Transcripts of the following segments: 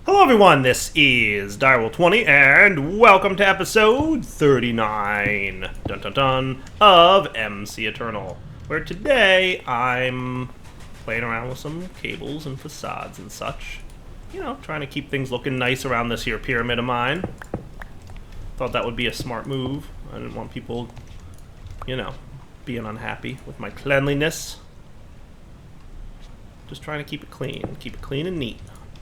Hello everyone, this is Direwolf20 and welcome to episode 39 dun, dun, dun, of MCEternal, where today I'm playing around with some cables and facades and such. You know, trying to keep things looking nice around this here pyramid of mine. Thought that would be a smart move. I didn't want people, you know, being unhappy with my cleanliness. Just trying to keep it clean and neat.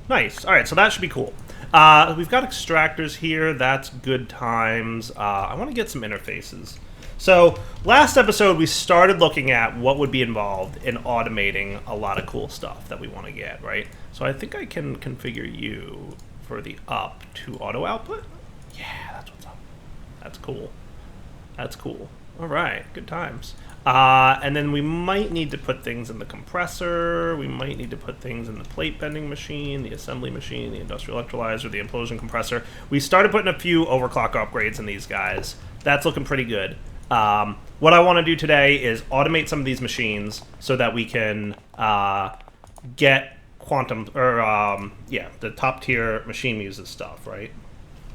Nice. All right, so that should be cool. We've got extractors here. That's good times. I want to get some interfaces. So last episode, we started looking at what would be involved in automating a lot of cool stuff that we want to get, right? So I think I can configure you for the up to auto output. Yeah, that's what's up. That's cool. That's cool. All right, good times. And then we might need to put things in the compressor. We might need to put things in the plate bending machine, the assembly machine, the industrial electrolyzer, the implosion compressor. We started putting a few overclock upgrades in these guys. That's looking pretty good. What I want to do today is automate some of these machines so that we can get quantum, or yeah, the top tier machine uses stuff, right?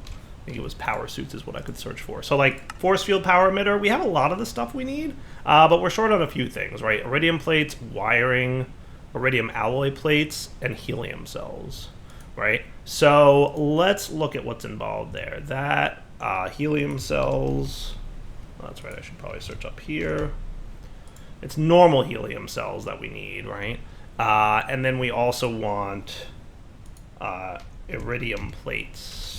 I think it was power suits is what I could search for. So like force field power emitter, we have a lot of the stuff we need, but we're short on a few things, right? Iridium plates, wiring, iridium alloy plates, and helium cells, right? So let's look at what's involved there. That helium cells, oh, that's right, I should probably search up here. It's normal helium cells that we need, right? And then we also want iridium plates.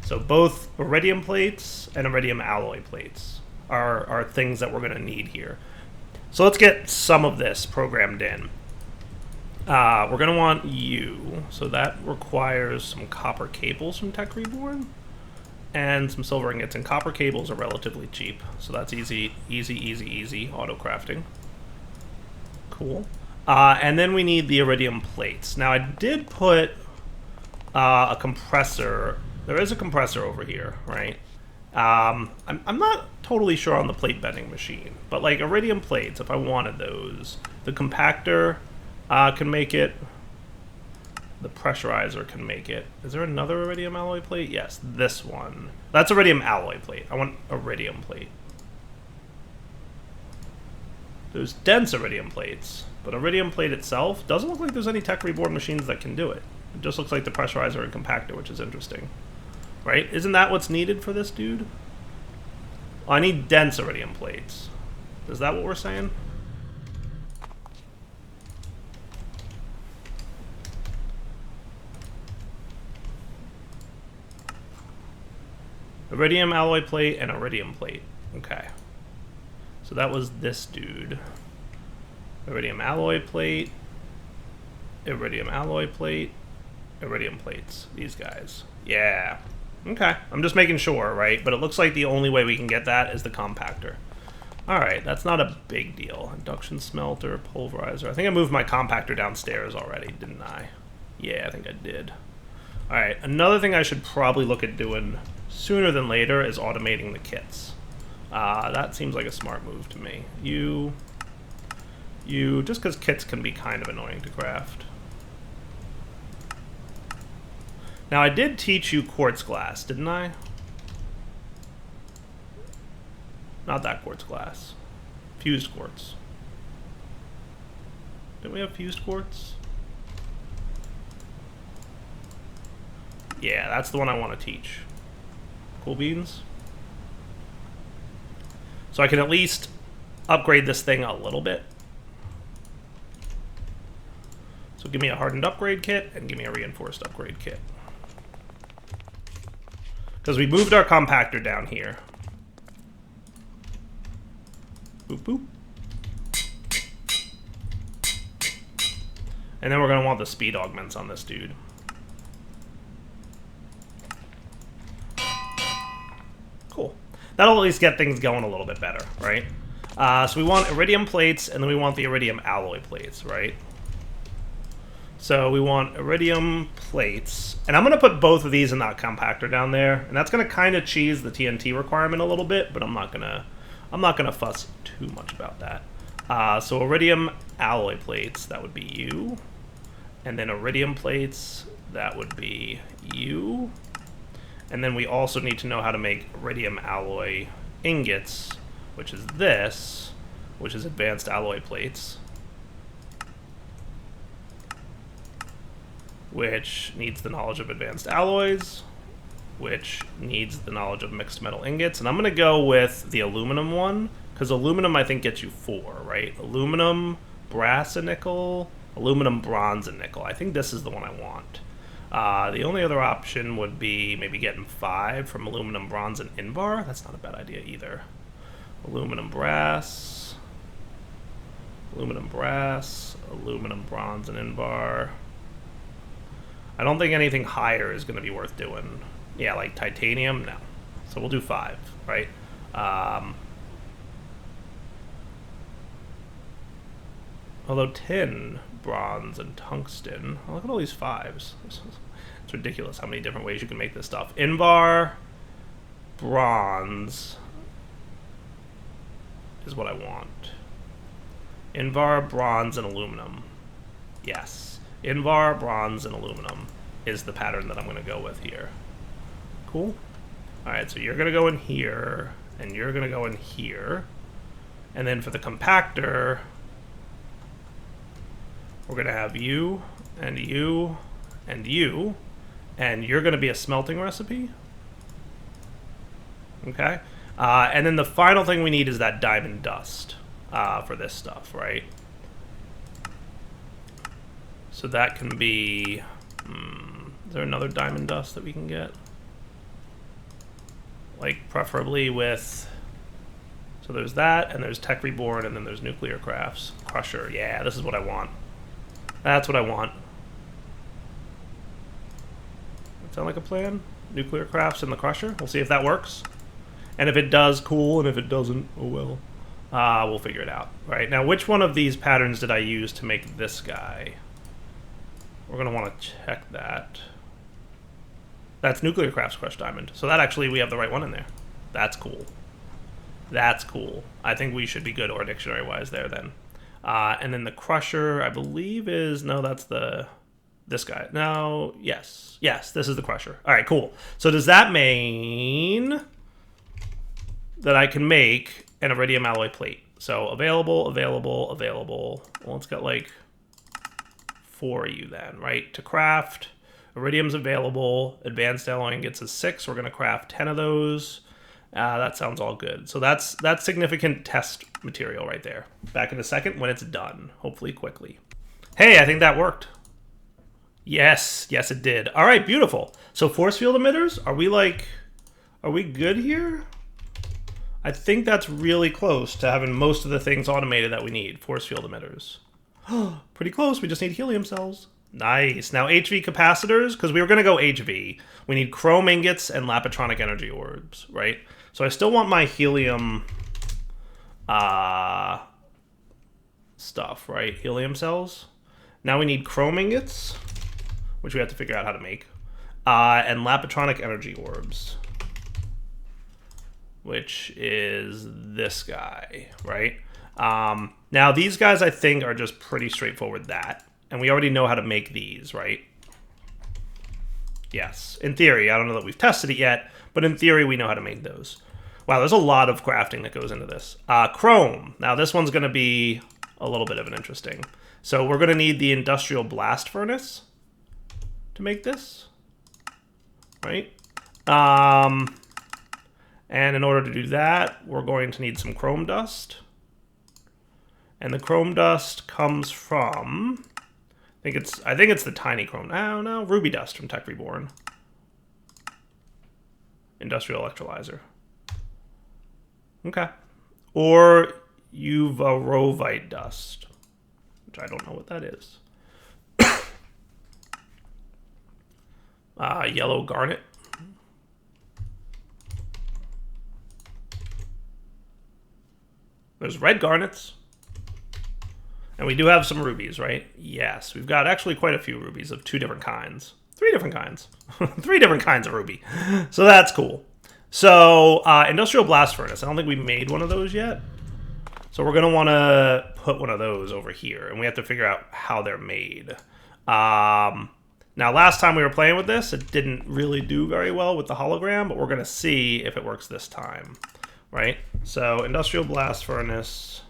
So both iridium plates and iridium alloy plates are things that we're going to need here. So let's get some of this programmed in. We're going to want you. So that requires some copper cables from Tech Reborn and some silver ingots. And copper cables are relatively cheap. So that's easy auto crafting. Cool. And then we need the iridium plates. Now I did put a compressor. There is a compressor over here, right? I'm not totally sure on the plate bending machine, but like iridium plates, if I wanted those, the compactor can make it. The pressurizer can make it. Is there another iridium alloy plate? Yes, this one. That's iridium alloy plate. I want iridium plate. There's dense iridium plates, but iridium plate itself doesn't look like there's any Tech Reborn machines that can do it. It just looks like the pressurizer and compactor, which is interesting. Right? Isn't that what's needed for this dude? Oh, I need dense iridium plates. Is that what we're saying? Iridium alloy plate and iridium plate. Okay. So that was this dude. Iridium alloy plate. Iridium alloy plate. Iridium plates. These guys. Yeah. Okay, I'm just making sure, right? But it looks like the only way we can get that is the compactor. Alright, that's not a big deal. Induction smelter, pulverizer. I think I moved my compactor downstairs already, didn't I? Yeah, I think I did. Alright, another thing I should probably look at doing sooner than later is automating the kits. That seems like a smart move to me. You, just because kits can be kind of annoying to craft. Now, I did teach you quartz glass, didn't I? Not that quartz glass. Fused quartz. Didn't we have fused quartz? Yeah, that's the one I want to teach. Cool beans. So I can at least upgrade this thing a little bit. So give me a hardened upgrade kit and give me a reinforced upgrade kit. Because we moved our compactor down here. Boop, boop. And then we're going to want the speed augments on this dude. Cool. That'll at least get things going a little bit better, right? So we want iridium plates, and then we want the iridium alloy plates, right? So we want iridium plates, and I'm going to put both of these in that compactor down there, and that's going to kind of cheese the TNT requirement a little bit, but I'm not gonna fuss too much about that. So iridium alloy plates, that would be you, and then iridium plates, that would be you. And then we also need to know how to make iridium alloy ingots, which is this, which is advanced alloy plates, which needs the knowledge of advanced alloys, which needs the knowledge of mixed metal ingots. And I'm going to go with the aluminum one, because aluminum, I think, gets you 4, right? Aluminum, brass, and nickel, aluminum, bronze, and nickel. I think this is the one I want. The only other option would be maybe getting 5 from aluminum, bronze, and invar. That's not a bad idea either. Aluminum, brass, aluminum, bronze, and invar. I don't think anything higher is going to be worth doing. Yeah, like titanium, no. So we'll do 5, right? Although tin, bronze, and tungsten. Oh, look at all these 5s. It's ridiculous how many different ways you can make this stuff. Invar, bronze is what I want. Invar, bronze, and aluminum. Yes. Invar, bronze, and aluminum is the pattern that I'm going to go with here. Cool. Alright, so you're going to go in here, and you're going to go in here. And then for the compactor, we're going to have you, and you, and you, and you're going to be a smelting recipe. Okay? And then the final thing we need is that diamond dust for this stuff, right? So that can be... is there another diamond dust that we can get? Like, preferably with... So there's that, and there's Tech Reborn, and then there's Nuclear Crafts. Crusher, yeah, this is what I want. That's what I want. That sound like a plan? Nuclear Crafts and the Crusher? We'll see if that works. And if it does, cool, and if it doesn't, oh well. We'll figure it out. Right, now which one of these patterns did I use to make this guy? We're going to want to check that. That's Nuclear Crafts Crushed Diamond. So that actually, we have the right one in there. That's cool. That's cool. I think we should be good or dictionary-wise there then. And then the Crusher, I believe is... No, that's the... This guy. No, yes. Yes, this is the Crusher. All right, cool. So does that mean that I can make an iridium alloy plate? So available, available, available. Well, let's get like 4 of you then, right? To craft, iridium's available. Advanced alloy ingots is 6. We're going to craft 10 of those. That sounds all good. So that's significant test material right there. Back in a second when it's done, hopefully quickly. Hey, I think that worked. Yes, yes it did. All right, beautiful. So force field emitters, are we good here? I think that's really close to having most of the things automated that we need. Force field emitters. Pretty close, we just need helium cells. Nice. Now HV capacitors, because we were going to go HV. We need chrome ingots and lapatronic energy orbs, right? So I still want my helium stuff, right? Helium cells. Now we need chrome ingots, which we have to figure out how to make, and lapatronic energy orbs, which is this guy, right? Now these guys I think are just pretty straightforward that. And we already know how to make these, right? Yes, in theory. I don't know that we've tested it yet, but in theory we know how to make those. Wow, there's a lot of crafting that goes into this. Chrome. Now this one's going to be a little bit of an interesting. So we're going to need the industrial blast furnace to make this, right? And in order to do that, we're going to need some chrome dust. And the chrome dust comes from... I think it's the tiny chrome. Oh no, ruby dust from Tech Reborn. Industrial electrolyzer. Okay. Or uvarovite dust, which I don't know what that is. Yellow garnet. There's red garnets. And we do have some rubies, right? Yes, we've got actually quite a few rubies of 2 different kinds. 3 different kinds. 3 different kinds of ruby. So that's cool. So, industrial blast furnace. I don't think we made one of those yet. So we're going to want to put one of those over here. And we have to figure out how they're made. Now, last time we were playing with this, it didn't really do very well with the hologram, but we're going to see if it works this time, right? So, industrial blast furnace.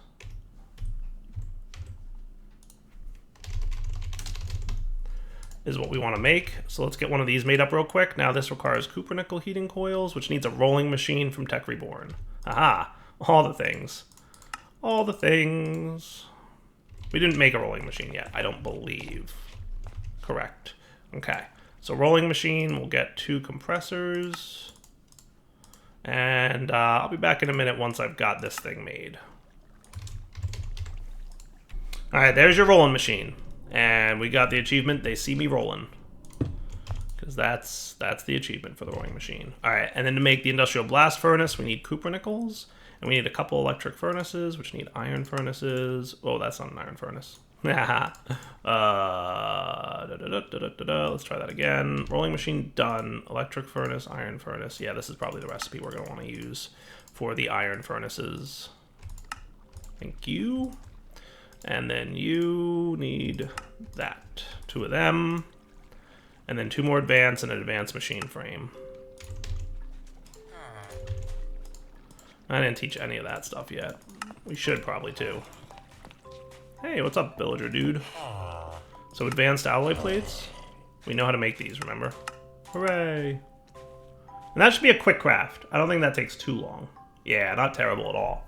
Is what we want to make. So let's get one of these made up real quick. Now this requires cupronickel heating coils, which needs a rolling machine from Tech Reborn. Aha! All the things. All the things. We didn't make a rolling machine yet, I don't believe. Correct. Okay. So rolling machine, we'll get 2 compressors. And I'll be back in a minute once I've got this thing made. Alright, there's your rolling machine. And we got the achievement, they see me rolling. Because that's the achievement for the rolling machine. Alright, and then to make the industrial blast furnace, we need cupronickel. And we need a couple electric furnaces, which need iron furnaces. Oh, that's not an iron furnace. Let's try that again. Rolling machine done. Electric furnace, iron furnace. Yeah, this is probably the recipe we're going to want to use for the iron furnaces. Thank you. And then you need that. 2 of them. And then 2 more advanced and an advanced machine frame. I didn't teach any of that stuff yet. We should probably too. Hey, what's up, villager dude? So advanced alloy plates. We know how to make these, remember? Hooray! And that should be a quick craft. I don't think that takes too long. Yeah, not terrible at all.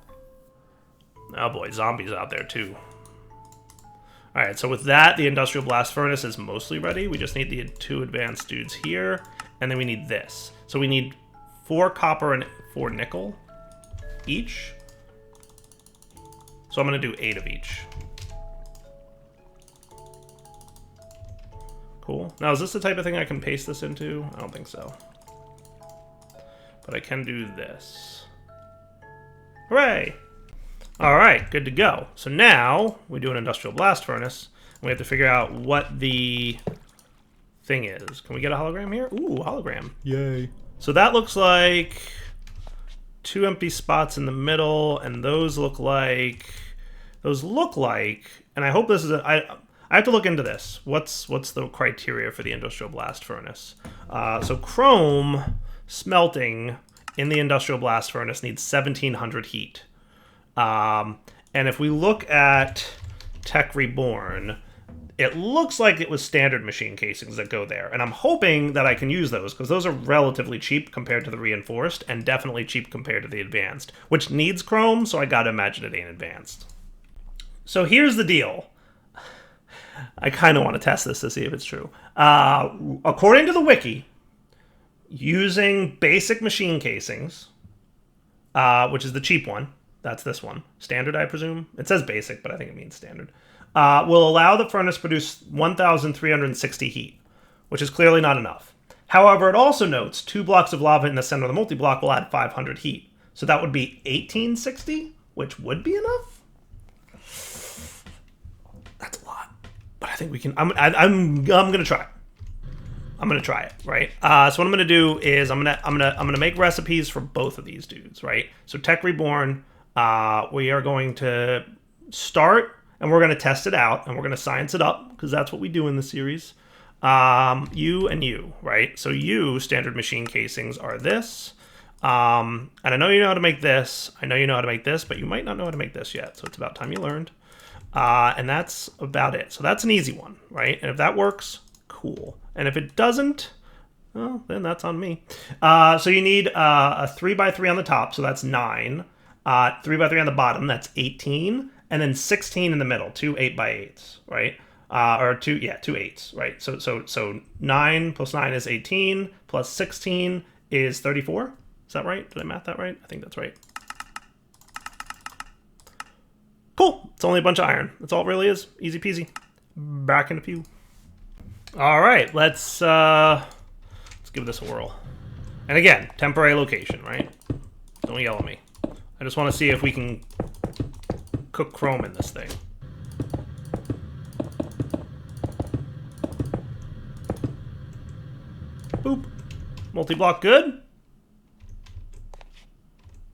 Oh boy, zombies out there too. Alright, so with that, the industrial blast furnace is mostly ready. We just need the 2 advanced dudes here, and then we need this. So we need 4 copper and 4 nickel each. So I'm going to do 8 of each. Cool. Now, is this the type of thing I can paste this into? I don't think so. But I can do this. Hooray! Alright, good to go. So now, we do an industrial blast furnace, and we have to figure out what the thing is. Can we get a hologram here? Ooh, hologram. Yay. So that looks like 2 empty spots in the middle, and those look like, and I hope this is I have to look into this. What's the criteria for the industrial blast furnace? So chrome smelting in the industrial blast furnace needs 1700 heat. And if we look at Tech Reborn, it looks like it was standard machine casings that go there. And I'm hoping that I can use those, because those are relatively cheap compared to the reinforced, and definitely cheap compared to the advanced, which needs chrome, so I gotta imagine it ain't advanced. So here's the deal. I kind of want to test this to see if it's true. According to the wiki, using basic machine casings, which is the cheap one, that's this one. Standard, I presume. It says basic, but I think it means standard. Will allow the furnace to produce 1,360 heat, which is clearly not enough. However, it also notes 2 blocks of lava in the center of the multi-block will add 500 heat. So that would be 1,860, which would be enough. That's a lot, but I think we can. I'm gonna try it. I'm gonna try it, right? So what I'm gonna do is I'm gonna make recipes for both of these dudes, right? So Tech Reborn. We are going to start, and we're going to test it out, and we're going to science it up, because that's what we do in the series. You and you, right? So you, standard machine casings, are this. And I know you know how to make this. I know you know how to make this, but you might not know how to make this yet, so it's about time you learned. And that's about it. So that's an easy one, right? And if that works, cool. And if it doesn't, well, then that's on me. So you need a 3x3 on the top, so that's 9. 3x3 on the bottom, that's 18, and then 16 in the middle, 2 8x8s, right? Or 2 8s, right? So 9 plus 9 is 18, plus 16 is 34. Is that right? Did I math that right? I think that's right. Cool. It's only a bunch of iron. That's all it really is. Easy peasy. Back in the pew. All right, let's give this a whirl. And again, temporary location, right? Don't yell at me. I just want to see if we can cook chrome in this thing. Boop. Multi-block good?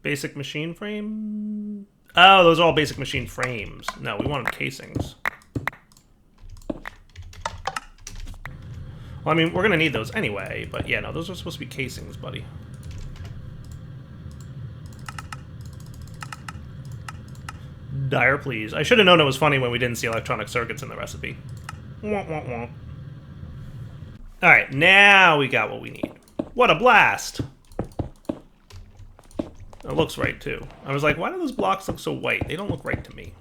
Basic machine frame? Oh, those are all basic machine frames. No, we wanted casings. Well, I mean, we're going to need those anyway, but yeah, no, those are supposed to be casings, buddy. Dire, please. I should have known it was funny when we didn't see electronic circuits in the recipe. Womp, womp, womp. Alright, now we got what we need. What a blast! It looks right, too. I was like, why do those blocks look so white? They don't look right to me.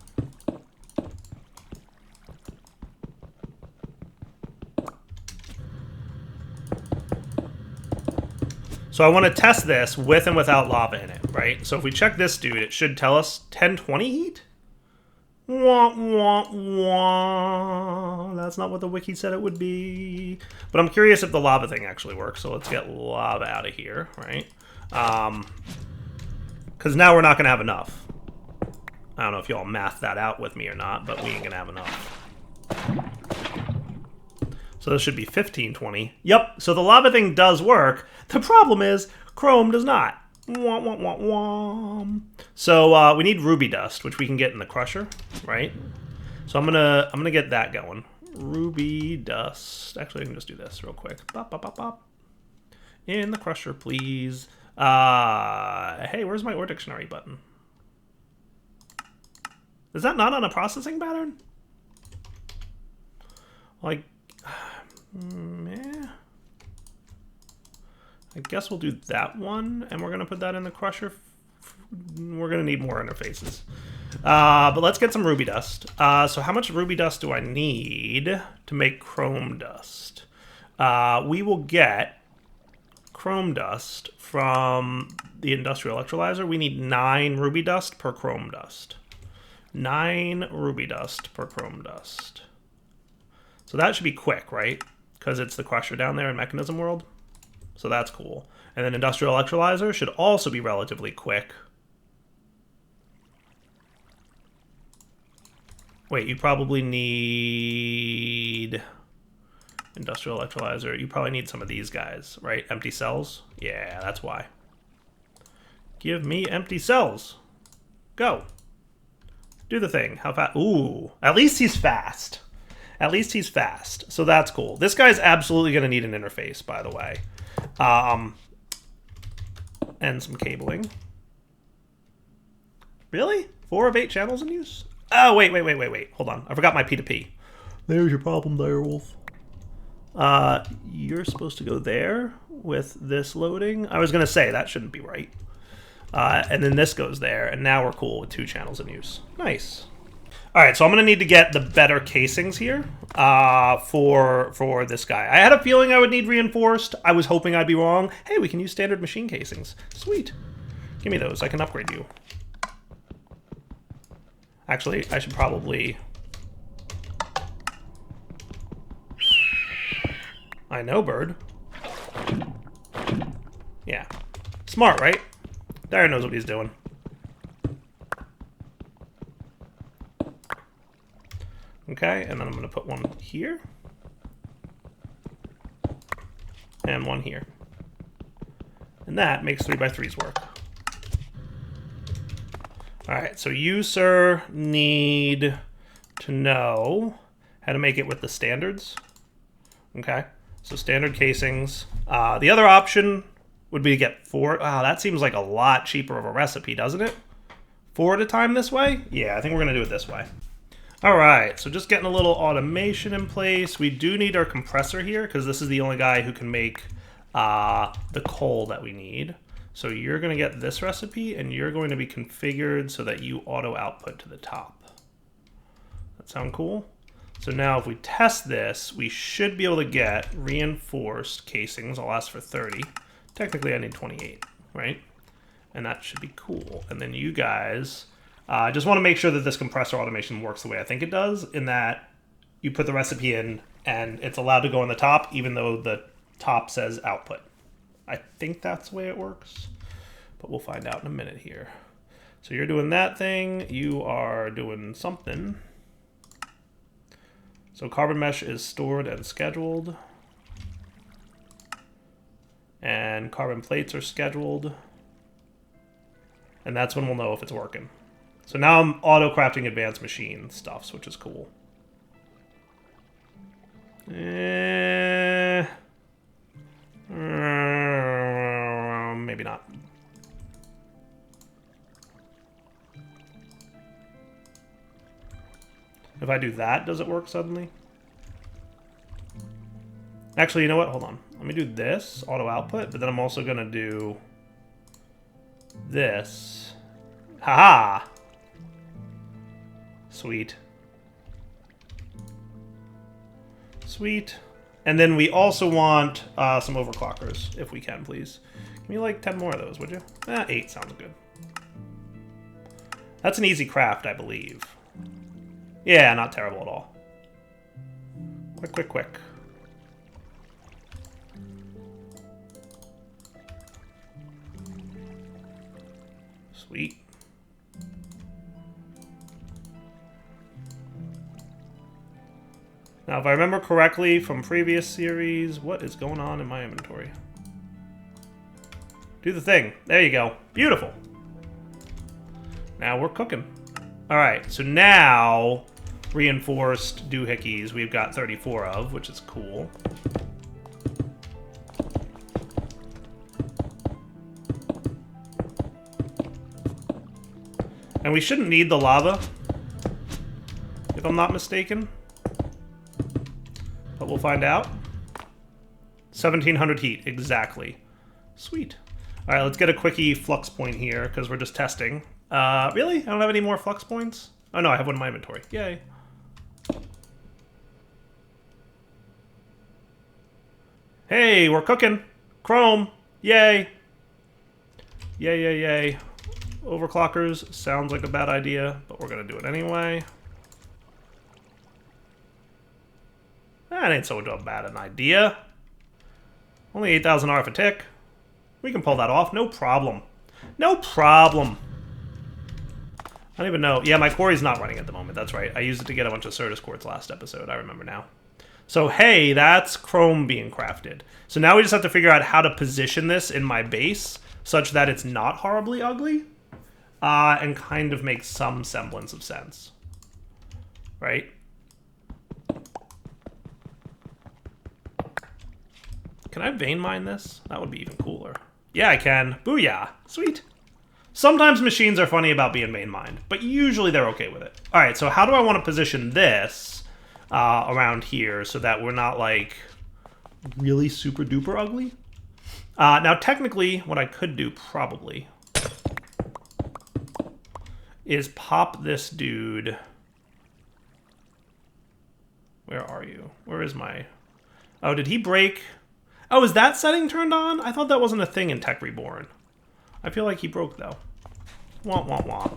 So I want to test this with and without lava in it, right? So if we check this dude, it should tell us 1020 heat? Wah, wah, wah. That's not what the wiki said it would be. But I'm curious if the lava thing actually works, so let's get lava out of here, right? Because now we're not going to have enough. I don't know if y'all math that out with me or not, but we ain't going to have enough. So this should be 1520. Yep, so the lava thing does work. The problem is, Chrome does not. Wah, wah, wah, wah. So we need ruby dust, which we can get in the crusher, right? So I'm gonna get that going. Ruby dust. Actually, I can just do this real quick. Bop, bop, bop, bop. In the crusher, please. Hey, where's my OR dictionary button? Is that not on a processing pattern? Like, yeah. I guess we'll do that one, and we're going to put that in the crusher. We're going to need more interfaces. But let's get some ruby dust. So how much ruby dust do I need to make chrome dust? We will get chrome dust from the industrial electrolyzer. We need 9 ruby dust per chrome dust. 9 ruby dust per chrome dust. So that should be quick, right? Because it's the crusher down there in Mechanism World. So that's cool. And then industrial electrolyzer should also be relatively quick. Wait, you probably need industrial electrolyzer. You probably need some of these guys, right? Empty cells? Yeah, that's why. Give me empty cells. Go. Do the thing. How fast? Ooh, at least he's fast. At least he's fast. So that's cool. This guy's absolutely going to need an interface, by the way. And some cabling. Really? 4 of 8 channels in use? Oh, wait. Hold on. I forgot my P2P. There's your problem, Direwolf. You're supposed to go there with this loading. I was going to say, that shouldn't be right. And then this goes there, and now we're cool with 2 channels in use. Nice. All right, so I'm going to need to get the better casings here for this guy. I had a feeling I would need reinforced. I was hoping I'd be wrong. Hey, we can use standard machine casings. Sweet. Give me those. I can upgrade you. Actually, I should probably... I know, bird. Yeah. Smart, right? Dyer knows what he's doing. Okay, and then I'm going to put one here. And one here. And that makes 3x3s work. Alright, so you, sir, need to know how to make it with the standards. Okay, so standard casings. The other option would be to get 4. That seems like a lot cheaper of a recipe, doesn't it? 4 at a time this way? Yeah, I think we're going to do it this way. Alright, so just getting a little automation in place. We do need our compressor here, because this is the only guy who can make the coal that we need. So you're going to get this recipe, and you're going to be configured so that you auto-output to the top. That sound cool? So now if we test this, we should be able to get reinforced casings. I'll ask for 30. Technically, I need 28, right? And that should be cool. And then you guys... I just want to make sure that this compressor automation works the way I think it does, in that you put the recipe in and it's allowed to go on the top, even though the top says output. I think that's the way it works, but we'll find out in a minute here. So you're doing that thing. You are doing something. So carbon mesh is stored and scheduled. And carbon plates are scheduled. And that's when we'll know if it's working. So now I'm auto-crafting advanced machine stuffs, which is cool. maybe not. If I do that, does it work suddenly? Actually, you know what? Hold on. Let me do this, auto output, but then I'm also going to do this. Haha! Sweet. Sweet. And then we also want some overclockers, if we can, please. Give me like 10 more of those, would you? 8 sounds good. That's an easy craft, I believe. Yeah, not terrible at all. Quick, quick, quick. Sweet. Now, if I remember correctly from previous series, what is going on in my inventory? Do the thing. There you go. Beautiful. Now we're cooking. All right, so now reinforced doohickeys we've got 34 of, which is cool. And we shouldn't need the lava, if I'm not mistaken. But we'll find out. 1700 heat, exactly. Sweet. All right, let's get a quickie flux point here, because we're just testing. Really? I don't have any more flux points? Oh, no, I have one in my inventory. Yay. Hey, we're cooking. Chrome. Yay. Yay, yay, yay. Overclockers sounds like a bad idea, but we're going to do it anyway. That ain't so bad an idea. Only 8,000 RF a tick. We can pull that off, no problem. No problem. I don't even know. Yeah, my quarry's not running at the moment, that's right. I used it to get a bunch of Certus quartz last episode, I remember now. So hey, that's chrome being crafted. So now we just have to figure out how to position this in my base such that it's not horribly ugly and kind of makes some semblance of sense. Right? Can I vein mine this? That would be even cooler. Yeah, I can. Booyah. Sweet. Sometimes machines are funny about being vein mined, but usually they're okay with it. All right, so how do I want to position this around here so that we're not, like, really super duper ugly? Now, technically, what I could do probably is pop this dude. Where are you? Where is my... Oh, did he break... Oh, is that setting turned on? I thought that wasn't a thing in Tech Reborn. I feel like he broke, though. Wah, wah, wah.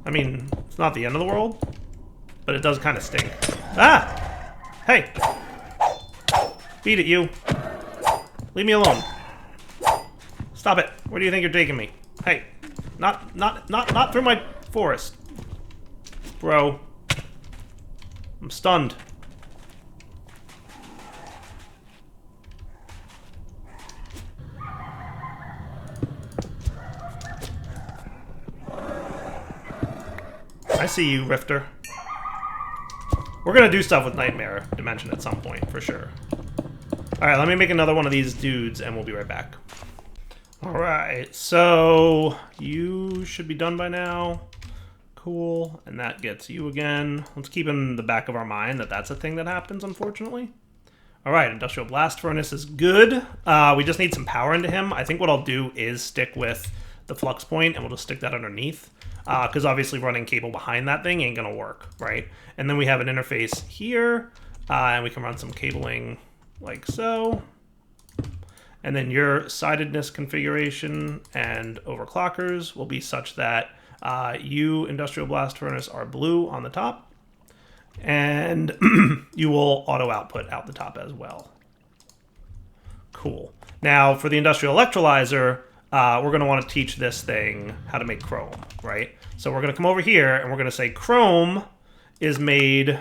I mean, it's not the end of the world, but it does kind of stink. Ah! Hey! Beat it, you. Leave me alone. Stop it. Where do you think you're taking me? Hey. Not through my forest. Bro. I'm stunned. I see you, Rifter. We're gonna do stuff with Nightmare Dimension at some point, for sure. Alright, let me make another one of these dudes, and we'll be right back. Alright, so you should be done by now. Cool, and that gets you again. Let's keep in the back of our mind that that's a thing that happens, unfortunately. Alright, Industrial Blast Furnace is good. We just need some power into him. I think what I'll do is stick with the flux point, and we'll just stick that underneath. Because obviously running cable behind that thing ain't gonna work, right? And then we have an interface here, and we can run some cabling like so. And then your sidedness configuration and overclockers will be such that you, Industrial Blast Furnace, are blue on the top, and you will auto output out the top as well. Cool. Now, for the Industrial Electrolyzer, we're going to want to teach this thing how to make chrome, right? So we're going to come over here, and we're going to say chrome is made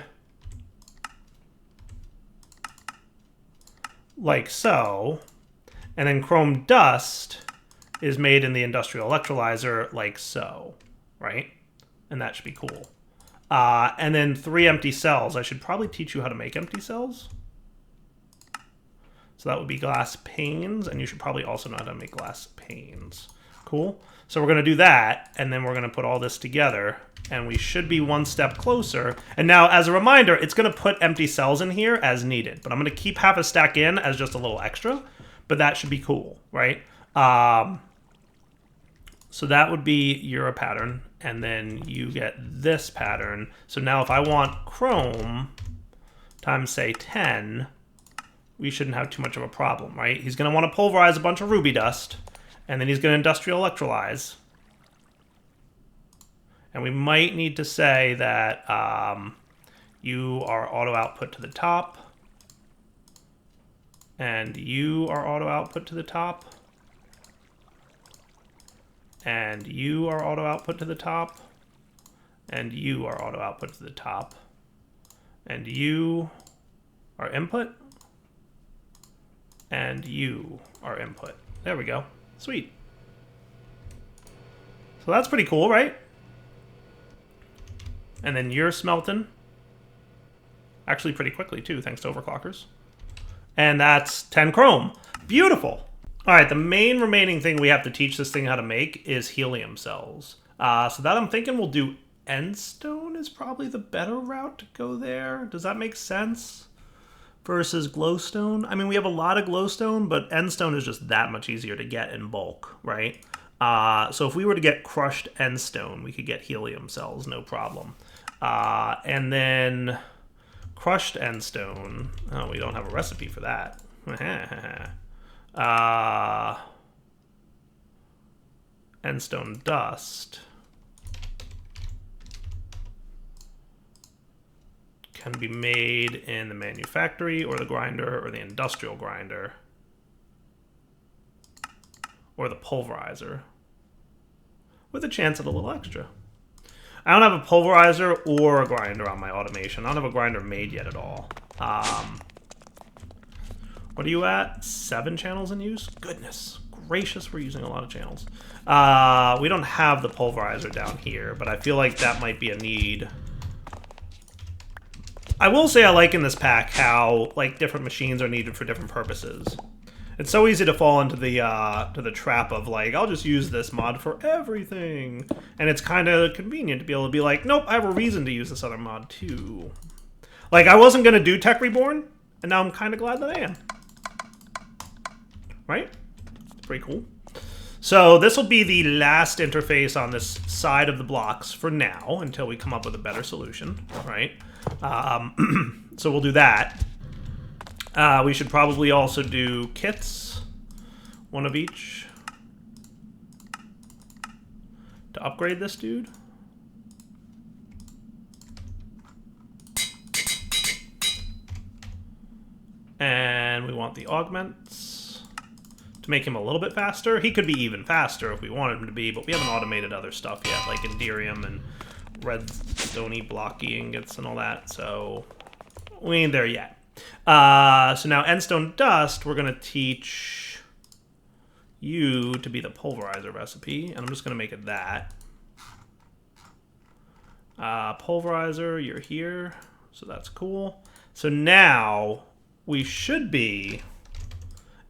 like so. And then chrome dust is made in the Industrial Electrolyzer like so, right? And that should be cool. and then 3 empty cells. I should probably teach you how to make empty cells. So that would be glass panes, and you should probably also know how to make glass panes. Cool. So we're going to do that, and then we're going to put all this together, and we should be one step closer. And now, as a reminder, it's going to put empty cells in here as needed, but I'm going to keep half a stack in as just a little extra, but that should be cool, right? So that would be your pattern, and then you get this pattern. So now if I want chrome times, say, 10, we shouldn't have too much of a problem, right? He's going to want to pulverize a bunch of ruby dust, and then he's going to industrial electrolyze. And we might need to say that you are auto output to the top, and you are auto output to the top, and you are auto output to the top, and you are auto output to the top, and you are input, and you are input. There we go. Sweet. So that's pretty cool, right? And then you're smelting. Actually pretty quickly too, thanks to overclockers. And that's 10 chrome. Beautiful. All right, the main remaining thing we have to teach this thing how to make is helium cells. So that I'm thinking we'll do endstone is probably the better route to go there. Does that make sense? Versus glowstone. I mean, we have a lot of glowstone, but endstone is just that much easier to get in bulk, right? So if we were to get crushed endstone, we could get helium cells, no problem. And then crushed endstone. Oh, we don't have a recipe for that. Endstone dust can be made in the manufactory or the grinder or the industrial grinder or the pulverizer with a chance at a little extra. I don't have a pulverizer or a grinder on my automation. I don't have a grinder made yet at all. What are you at? 7 channels in use? Goodness gracious, we're using a lot of channels. We don't have the pulverizer down here, but I feel like that might be a need. I will say I like in this pack how like different machines are needed for different purposes. It's so easy to fall into the trap of like, I'll just use this mod for everything. And it's kind of convenient to be able to be like, nope, I have a reason to use this other mod too. Like, I wasn't going to do Tech Reborn, and now I'm kind of glad that I am. Right? It's pretty cool. So this will be the last interface on this side of the blocks for now, until we come up with a better solution, right? So we'll do that. We should probably also do kits, one of each, to upgrade this dude. And we want the augments to make him a little bit faster. He could be even faster if we wanted him to be, but we haven't automated other stuff yet, like iridium and redstone blocky ingots and all that, so we ain't there yet. So now endstone dust, we're going to teach you to be the pulverizer recipe, and I'm just going to make it that. Pulverizer, you're here, so that's cool. So now we should be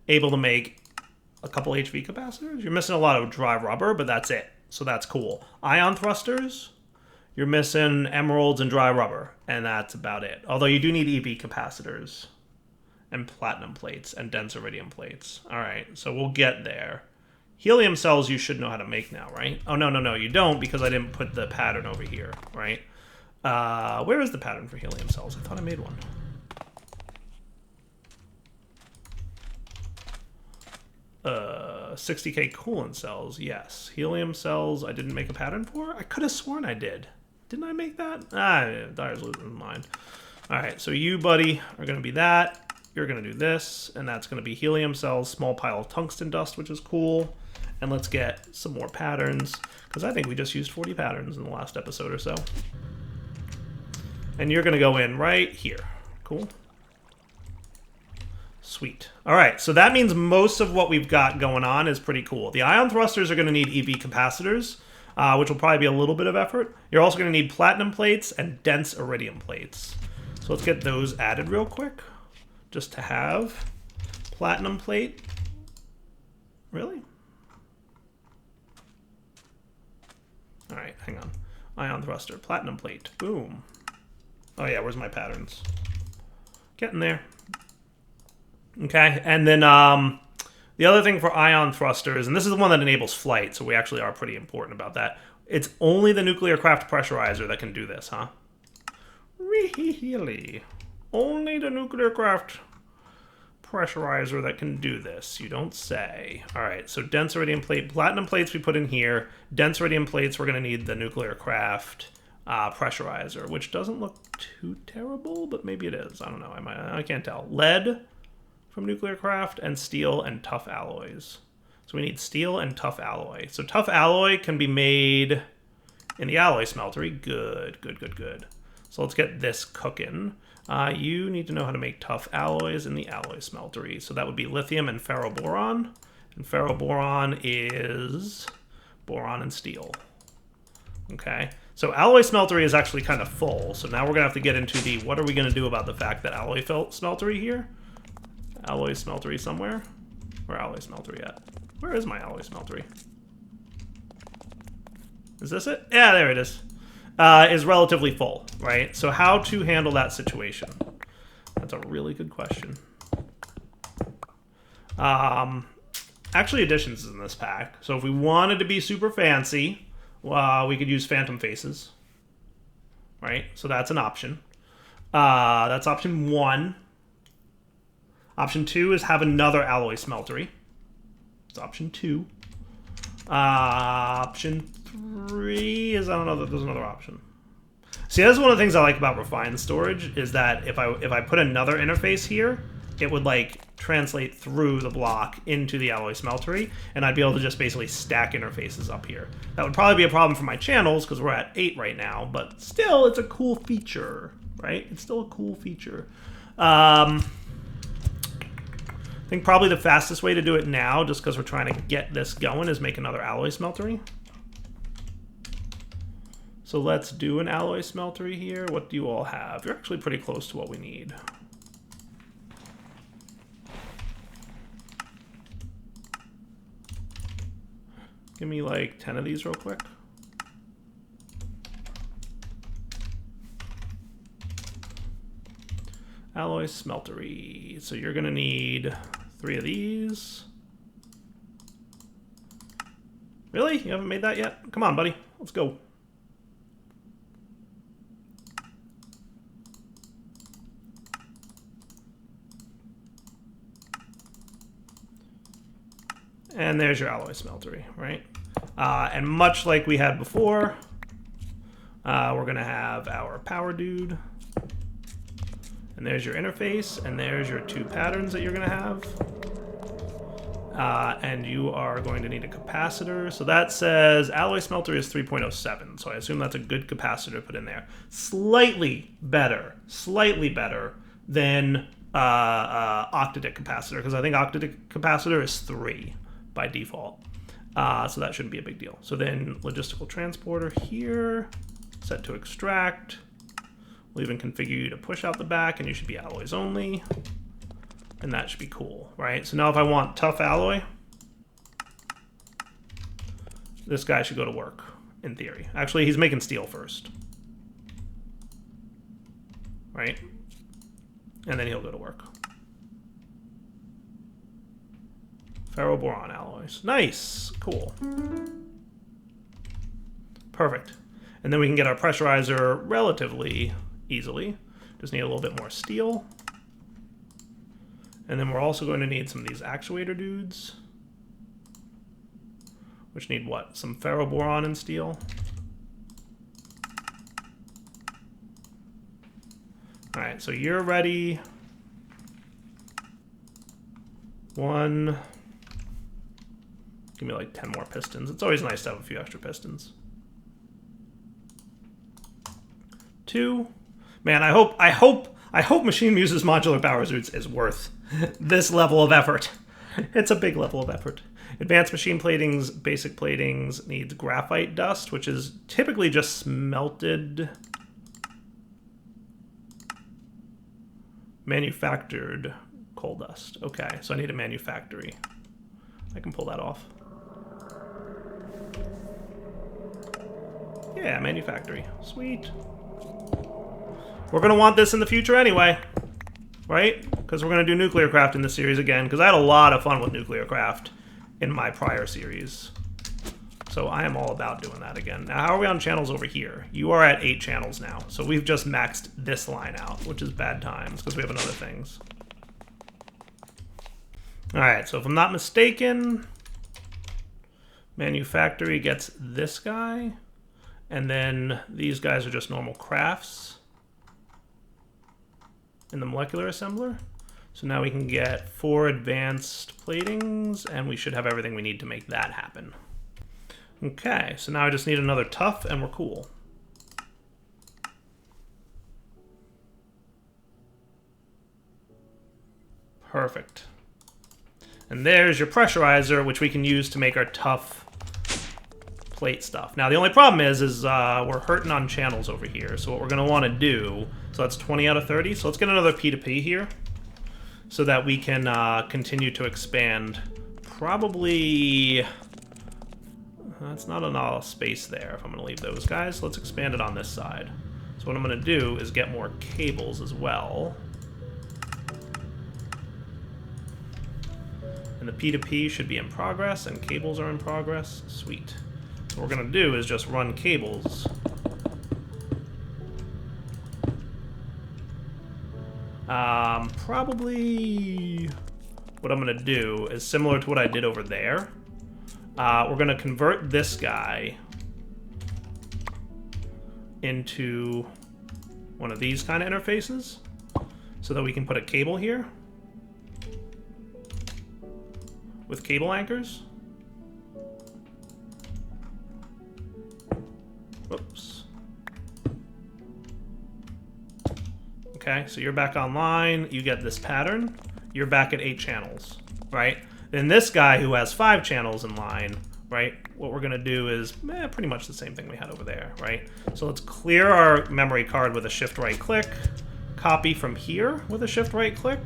able to make a couple HV capacitors. You're missing a lot of dry rubber, but that's it, so that's cool. Ion thrusters, you're missing emeralds and dry rubber, and that's about it. Although you do need EV capacitors and platinum plates and dense iridium plates. All right, so we'll get there. Helium cells you should know how to make now, right? Oh, no, you don't, because I didn't put the pattern over here, right? Where is the pattern for helium cells? I thought I made one. Uh, 60K coolant cells, yes. Helium cells I didn't make a pattern for? I could have sworn I did. Didn't I make that? Dyer's losing his mind. Alright, so you, buddy, are going to be that. You're going to do this, and that's going to be helium cells, small pile of tungsten dust, which is cool. And let's get some more patterns, because I think we just used 40 patterns in the last episode or so. And you're going to go in right here. Cool. Sweet. All right, so that means most of what we've got going on is pretty cool. The ion thrusters are going to need EV capacitors. which will probably be a little bit of effort. You're also going to need platinum plates and dense iridium plates. So let's get those added real quick, just to have. Platinum plate. Really? All right, hang on. Ion thruster, platinum plate, boom. Oh yeah, where's my patterns? Getting there. Okay, and then the other thing for ion thrusters, and this is the one that enables flight, so we actually are pretty important about that. It's only the nuclear craft pressurizer that can do this, huh? Really? Only the nuclear craft pressurizer that can do this, you don't say. All right, so dense iridium plate, platinum plates we put in here. Dense iridium plates, we're going to need the nuclear craft pressurizer, which doesn't look too terrible, but maybe it is. I don't know. I can't tell. Lead from nuclear craft and steel and tough alloys. So we need steel and tough alloy. So tough alloy can be made in the alloy smeltery. Good, good, good, good. So let's get this cooking. You need to know how to make tough alloys in the alloy smeltery. So that would be lithium and ferroboron. And ferroboron is boron and steel. Okay, so alloy smeltery is actually kind of full. So now we're going to have to get into the, what are we going to do about the fact that alloy smeltery here? Alloy smeltery somewhere? Where alloy smeltery at? Where is my alloy smeltery? Is this it? Yeah, there it is. Is relatively full, right? So how to handle that situation? That's a really good question. Actually, additions is in this pack. So if we wanted to be super fancy, we could use phantom faces, right? So that's an option. That's option 1. Option 2 is have another alloy smeltery. It's option 2. Option 3 is, I don't know that there's another option. See, that's one of the things I like about refined storage, is that if I put another interface here, it would like translate through the block into the alloy smeltery, and I'd be able to just basically stack interfaces up here. That would probably be a problem for my channels because we're at 8 right now, but still, it's a cool feature, right? It's still a cool feature. I think probably the fastest way to do it now, just because we're trying to get this going, is make another alloy smeltery. So let's do an alloy smeltery here. What do you all have? You're actually pretty close to what we need. Give me like 10 of these real quick. Alloy smeltery. So you're going to need 3 of these. Really? You haven't made that yet? Come on, buddy. Let's go. And there's your alloy smeltery, right? And much like we had before, we're going to have our power dude. And there's your interface, and there's your 2 patterns that you're going to have. And you are going to need a capacitor. So that says alloy smelter is 3.07. So I assume that's a good capacitor to put in there. Slightly better than octadic capacitor, because I think octadic capacitor is 3 by default. So that shouldn't be a big deal. So then logistical transporter here, set to extract. We'll even configure you to push out the back, and you should be alloys only. And that should be cool, right? So now if I want tough alloy, this guy should go to work, in theory. Actually, he's making steel first. Right? And then he'll go to work. Ferroboron alloys. Nice. Cool. Perfect. And then we can get our pressurizer relatively easily. Just need a little bit more steel. And then we're also going to need some of these actuator dudes. Which need what? Some ferroboron and steel. Alright, so you're ready. 1. Give me like 10 more pistons. It's always nice to have a few extra pistons. 2. Man, I hope Machine Muse's modular power suits is worth this level of effort. It's a big level of effort. Advanced machine platings, basic platings needs graphite dust, which is typically just smelted, manufactured coal dust. Okay, so I need a manufactory. I can pull that off. Yeah, manufactory. Sweet. We're going to want this in the future anyway, right? Because we're going to do nuclear craft in this series again, because I had a lot of fun with nuclear craft in my prior series. So I am all about doing that again. Now, how are we on channels over here? You are at 8 channels now. So we've just maxed this line out, which is bad times, because we have other things. All right, so if I'm not mistaken, manufactory gets this guy. And then these guys are just normal crafts in the molecular assembler. So now we can get 4 advanced platings, and we should have everything we need to make that happen. Okay, so now I just need another tough, and we're cool. Perfect. And there's your pressurizer, which we can use to make our tough plate stuff. Now, the only problem is we're hurting on channels over here. So what we're going to want to do, so that's 20 out of 30. So let's get another P2P here so that we can continue to expand. Probably, that's not enough space there if I'm going to leave those guys. Let's expand it on this side. So what I'm going to do is get more cables as well. And the P2P should be in progress, and cables are in progress. Sweet. What we're going to do is just run cables. Probably what I'm going to do is similar to what I did over there. We're going to convert this guy into one of these kind of interfaces so that we can put a cable here with cable anchors. Whoops. Okay, so you're back online. You get this pattern. You're back at 8 channels, right? Then this guy who has 5 channels in line, right? What we're going to do is pretty much the same thing we had over there, right? So let's clear our memory card with a shift right click, copy from here with a shift right click,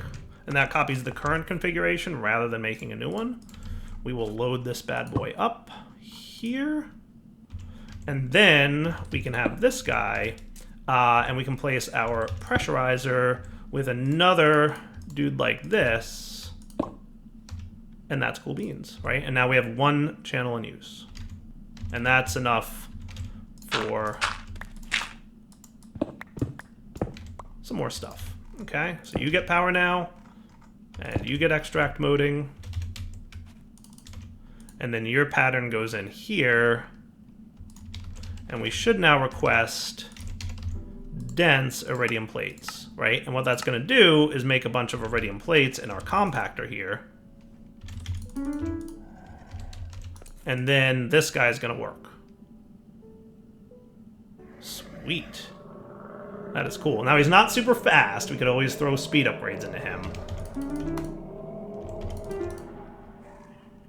and that copies the current configuration rather than making a new one. We will load this bad boy up here. And then we can have this guy, and we can place our pressurizer with another dude like this, and that's cool beans, right? And now we have 1 channel in use. And that's enough for some more stuff, okay? So you get power now, and you get extract moding, and then your pattern goes in here. And we should now request dense iridium plates, right? And what that's going to do is make a bunch of iridium plates in our compactor here. And then this guy's going to work. Sweet. That is cool. Now, he's not super fast. We could always throw speed upgrades into him.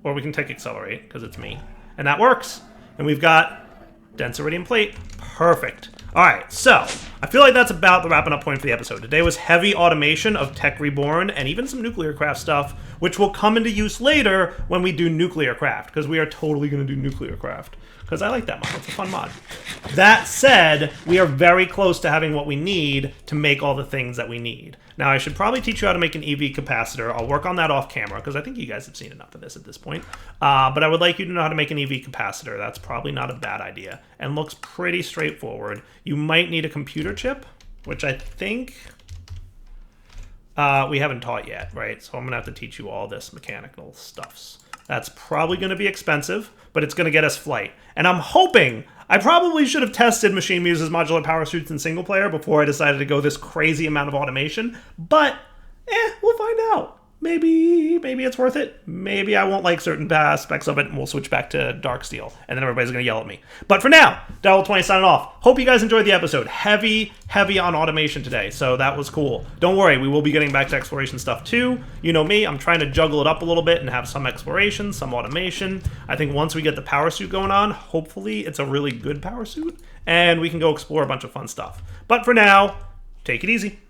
Or we can take accelerate, because it's me. And that works. And we've got dense iridium plate. Perfect. All right, so I feel like that's about the wrapping up point for the episode. Today was heavy automation of Tech Reborn and even some nuclear craft stuff, which will come into use later when we do nuclear craft, because we are totally going to do nuclear craft, because I like that mod. It's a fun mod. That said, we are very close to having what we need to make all the things that we need. Now, I should probably teach you how to make an EV capacitor. I'll work on that off camera, because I think you guys have seen enough of this at this point. But I would like you to know how to make an EV capacitor. That's probably not a bad idea, and looks pretty straightforward. You might need a computer chip, which I think we haven't taught yet, right? So I'm going to have to teach you all this mechanical stuffs. That's probably going to be expensive, but it's going to get us flight. And I'm hoping, I probably should have tested Machine Muse's modular power suits in single player before I decided to go this crazy amount of automation, but we'll find out. maybe it's worth it. Maybe I won't like certain aspects of it, and we'll switch back to dark steel, and then everybody's gonna yell at me. But for now, Devil20 signing off. Hope you guys enjoyed the episode. Heavy on automation today, so that was cool. Don't worry, we will be getting back to exploration stuff too. You know me, I'm trying to juggle it up a little bit and have some exploration, some automation. I think once we get the power suit going on, hopefully it's a really good power suit, and we can go explore a bunch of fun stuff. But for now, take it easy.